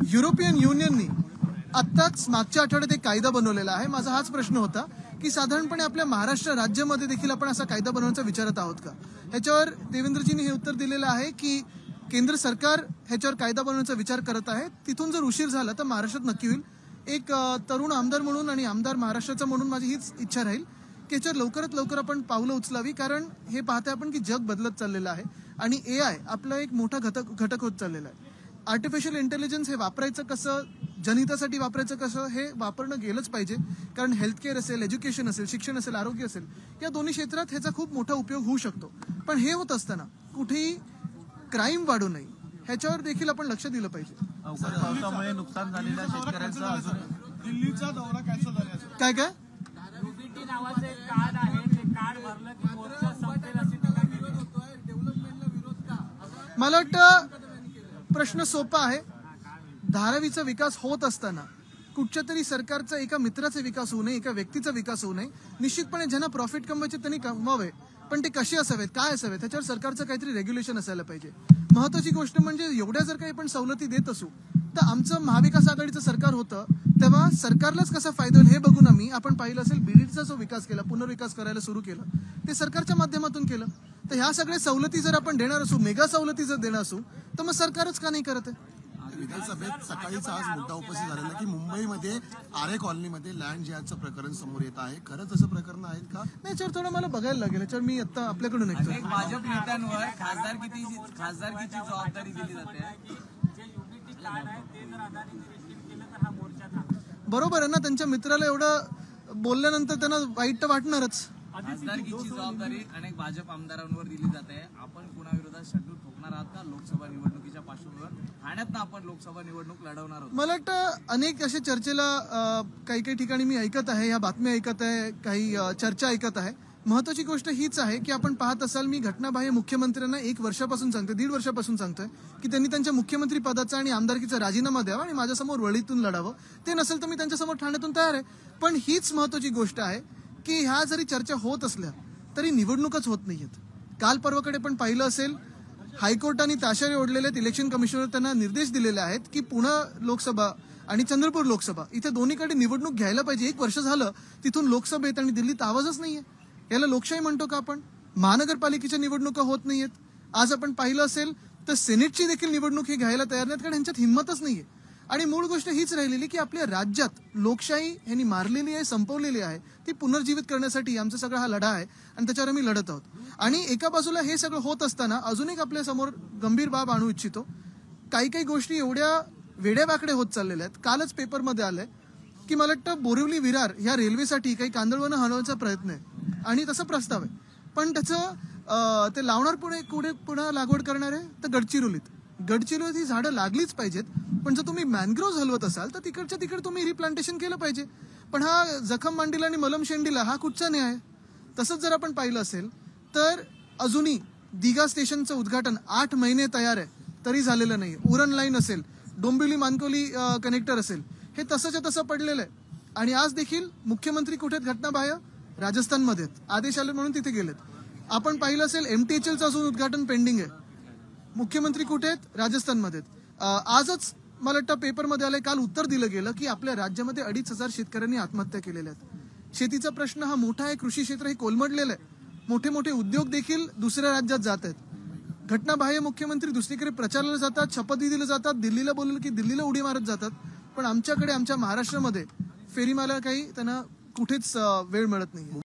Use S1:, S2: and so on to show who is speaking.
S1: European युनियननी आत्ताच मागच्या आठवड्यात एक कायदा बनवलेला आहे। माझा हाच प्रश्न होता की साधारणपणे आपल्या महाराष्ट्र राज्यामध्ये देखील आपण असा कायदा बनवण्याचा विचारत आहोत का। ह्याच्यावर देवेंद्रजींनी हे उत्तर दिलेलं आहे की केंद्र सरकार ह्याच्यावर कायदा बनवण्याचा विचार करत आहे। तिथून जर उशीर झाला तर महाराष्ट्रात नक्की होईल। एक तरुण आमदार म्हणून आणि आमदार महाराष्ट्राचा म्हणून माझी हीच इच्छा राहील की याच्यावर लवकरात लवकर आपण पावलं उचलावी, कारण हे पाहताय आपण की जग बदलत चाललेलं आहे आणि एआय आपला एक मोठा घटक होत चाललेला आहे। आर्टिफिशियल इंटेलिजन्स हे वापरायचं कसं, जनहितासाठी वापरायचं कसं हे वापरणं गेलंच पाहिजे, कारण हेल्थकेअर असेल, एज्युकेशन असेल, शिक्षण असेल, आरोग्य असेल, या दोन्ही क्षेत्रात ह्याचा खूप मोठा उपयोग होऊ शकतो। पण हे होत असताना कुठेही क्राईम वाढू नये ह्याच्यावर देखील आपण लक्ष दिलं पाहिजे।
S2: पावसामुळे नुकसान झालेल्या शेतकऱ्यांचा
S3: दिल्लीचा दौरा कॅन्सल झाला।
S1: काय काय
S4: रुबीटी नावाचे कार्ड आहे, ते कार्ड भरलं की मोर्चा संपेल अशी डेव्हलपमेंटला विरोध का?
S1: मला वाटतं प्रश्न सोपा आहे। धारावीचा विकास होत असताना कुठच्या तरी सरकारचा एका मित्राचा विकास होऊ नये, एका व्यक्तीचा विकास होऊ नये। निश्चितपणे ज्यांना प्रॉफिट कमवायचे त्यांनी कमवावे, पण ते कसे असावेत, काय असावेत त्याच्यावर सरकारचं काहीतरी रेग्युलेशन असायला पाहिजे। महत्वाची गोष्ट म्हणजे एवढ्या जर काही आपण सवलती देत असू तर आमचं महाविकास आघाडीचं सरकार होतं तेव्हा सरकारलाच कसा फायदा होईल हे बघून आपण पाहिलं असेल बीडचा जो विकास केला, पुनर्विकास करायला सुरू केलं, ते सरकारच्या माध्यमातून केलं। तर ह्या सगळ्या सवलती जर आपण देणार असू, मेगा सवलती जर देणार असू, तर मग सरकारच का नाही करत आहे?
S3: विधानसभेत सकाळीच आज मुद्दा उपस्थित झालेला की मुंबईमध्ये आरे कॉलनीमध्ये लँड जिहादचं प्रकरण समोर येत आहे। खरंच असं प्रकरण आहेत का?
S1: नाही, याच्यावर थोडं मला बघायला लागेल। याच्यावर मी आता आपल्याकडून ऐकतो
S2: भाजप नेत्यांवर खासदारकीची जबाबदारी दिली जाते।
S4: जे युनिटी कार्ड आहे ते जर अदानी रिसीव्ह केलं तर हा मोर्चा थांबेल।
S1: बरोबर आहे ना, त्यांच्या मित्राला एवढं बोलल्यानंतर त्यांना वाईट तर वाटणारच।
S2: खासदारकीची जबाबदारी अनेक भाजप आमदारांवर दिली जाते। आपण कुणाविरोधात शेड्यूल ठोकणार आहात का? लोकसभा निवडणुकीच्या पार्श्वभूमीवर ठाण्यात आपण लोकसभा निवडणूक लढवणार आहोत।
S1: मला वाटतं अनेक असे चर्चेला काही काही ठिकाणी मी ऐकत आहे, या बातम्या ऐकत आहे, काही चर्चा ऐकत आहे। महत्वाची गोष्ट हीच आहे की आपण पाहत असाल मी घटनाबाह्य मुख्यमंत्र्यांना 1 वर्षापासून सांगतोय, 1.5 वर्षापासून सांगतोय की त्यांनी त्यांच्या मुख्यमंत्री पदाचा आणि आमदारकीचा राजीनामा द्यावा आणि माझ्यासमोर वळीतून लढावं। ते नसेल तर मी त्यांच्यासमोर ठाण्यातून तयार आहे। पण हीच महत्वाची गोष्ट आहे की ह्या जरी चर्चा होत असल्या तरी निवडणूकच होत नाहीयेत। काल परवाकडे पण पाहिलं असेल हायकोर्टाने ताशारे ओढलेले इलेक्शन कमिशनर त्यांना निर्देश दिलेले आहेत की पुणे लोकसभा आणि चंद्रपूर लोकसभा इथे दोन्हीकडे निवडणूक घ्यायला पाहिजे। 1 वर्ष झालं तिथून लोकसभेत आणि दिल्लीत आवाजच नाहीये। याला लोकशाही म्हणतो का आपण? महानगरपालिकेच्या निवडणुका होत नाहीयेत। आज आपण पाहिलं असेल तर सेनेटची देखील निवडणूक हे घ्यायला तयार नाहीत, कारण यांच्यात हिंमतच नाहीये। आणि मूळ गोष्ट हीच राहिलेली की आपल्या राज्यात लोकशाही यांनी मारलेली आहे, संपवलेली आहे, ती पुनर्जीवित करण्यासाठी आमचा सगळा हा लढा आहे आणि त्याच्यावर आम्ही लढत आहोत। आणि एका बाजूला हे सगळं होत असताना अजून एक आपल्या समोर गंभीर बाब आणू इच्छितो। काही गोष्टी एवढ्या वेड्यावाकड्या होत चाललेल्या आहेत। कालच पेपरमध्ये आलंय की मला वाटतं बोरिवली विरार ह्या रेल्वेसाठी काही कांदळवनं हलवण्याचा प्रयत्न आहे आणि तसा प्रस्ताव आहे, पण त्याचं ते लावणार पुढे लागवड करणार आहे तर गडचिरोलीत ही झाडं लागलीच पाहिजेत। पण जर तुम्ही मॅनग्रोव्ह हलवत असाल तर तिकडच्या तिकडे तुम्ही रिप्लांटेशन केलं पाहिजे। पण हा जखम मांडीला आणि मलम शेंडीला हा कुठचा न्याय? तसंच जर आपण पाहिलं असेल तर अजूनही दिघा स्टेशनचं उद्घाटन 8 महिने तयार आहे तरी झालेलं नाही। उरण लाईन असेल, डोंबिवली मानकोली कनेक्टर असेल, हे तसंच्या तसं पडलेलं आहे। आणि आज देखील मुख्यमंत्री कुठेत? घटनाबाह्य राजस्थानमध्ये आदेश आले म्हणून तिथे गेलेत। आपण पाहिलं असेल MTHLचं अजून उद्घाटन पेंडिंग आहे। मुख्यमंत्री कुठे आहेत? राजस्थानमध्ये। आजच मला वाटतं पेपरमध्ये आलंय, काल उत्तर दिलं गेलं की आपल्या राज्यामध्ये 2,500 शेतकऱ्यांनी आत्महत्या केलेल्या आहेत। शेतीचा प्रश्न हा मोठा आहे, कृषी क्षेत्र हे कोलमडलेलं आहे। मोठे मोठे उद्योग देखील दुसऱ्या राज्यात जात आहेत। घटनाबाह्य मुख्यमंत्री दुसरीकडे प्रचाराला जातात, शपथही दिले जातात, दिल्लीला बोललं की दिल्लीला उडी मारत जातात। पण आमच्याकडे आमच्या महाराष्ट्रामध्ये फेरी मारायला काही त्यांना कुठेच वेळ मिळत नाही।